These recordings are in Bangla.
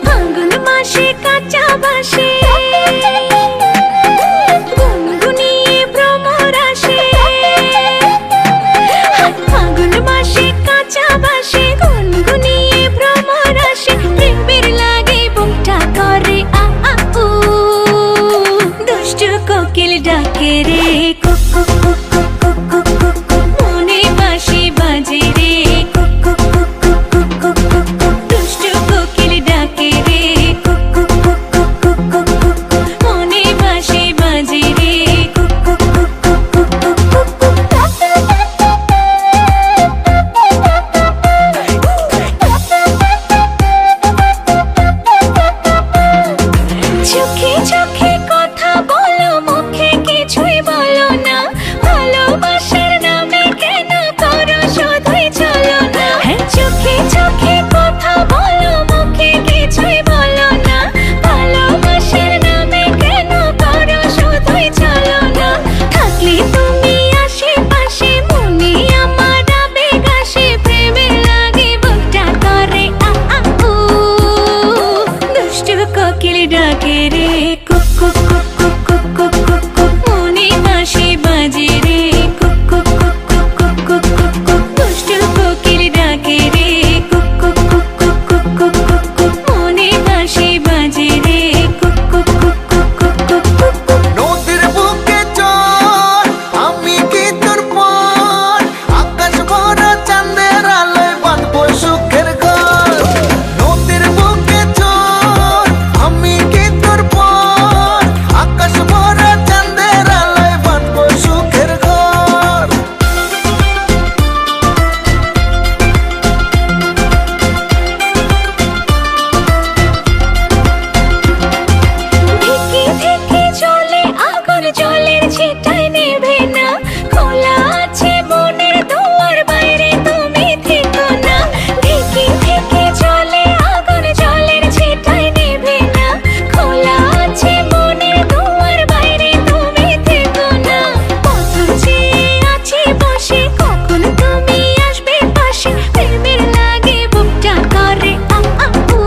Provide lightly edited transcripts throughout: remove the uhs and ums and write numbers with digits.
ফাল্গুন মাসে কাঁচা বাসে গুনগুনিয়ে ভ্রমর আসে। ফাল্গুন মাসে কাঁচা বাসে গুনগুনিয়ে ভ্রমর আসে। প্রেমের লাগে বুকটা করে আ আ উ, দুষ্টু কোকিল ডাকে রে cook cook cook cook cook cook cook cook. মনে বাঁশি বাজে রে cook cook cook cook cook cook cook cook. দুষ্টু কোকিল ডাকে রে cook cook cook cook cook cook cook cook. মনে বাঁশি বাজে রে cook cook cook cook cook cook cook cook. চোখে চোখে কথা বলো, মুখে কিছুই বলো না। ভালোবাসার নামে কেন করো শুধুই চলো না। চোখে চোখে কথা বলো, মুখে কিছুই বলো না। ভালোবাসার নামে কেন করো শুধুই চলো না। থাকলে তুমি আশেপাশে মনে আমার আবেগ আসে। প্রেমের লাগে বুকটা করে আ আ উ, দুষ্টু কোকিল ডাকে রে cook cook cook cook cook cook cook cook. মনে বাঁশি বাজে রে cook cook cook cook cook cook cook cook. দুষ্টু কোকিল ডাকে রে cook cook cook cook cook cook cook cook. মনে বাঁশি বাজে রে cook cook cook cook cook cook cook cook. নদীর বুকে চল, আমি কি তোর পর? আকাশ ভরা চাঁদের আলোয় বাঁধবো সুখের ঘর। নদীর বুকে চল, আমি কি তোর পর? আকাশ ভরা চাঁদের আলোয় বাঁধবো সুখের ঘর। ধিকি ধিকি চলে আগুন, জলের ছিটায় নেভে না। খোলা আছে মনের দুয়ার, বাইরে তুমি থেকো না। ধিকি ধিকি চলে আগুন, জলের ছিটায় নেভে না। খোলা আছে মনের দুয়ার, বাইরে তুমি থেকো না। কত চেয়ে আছি বসে, কখন তুমি আসবে পাশে। প্রেমের লাগে বুকটা করে আ আ উ,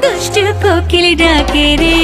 দুষ্টু কোকিল ডাকে রে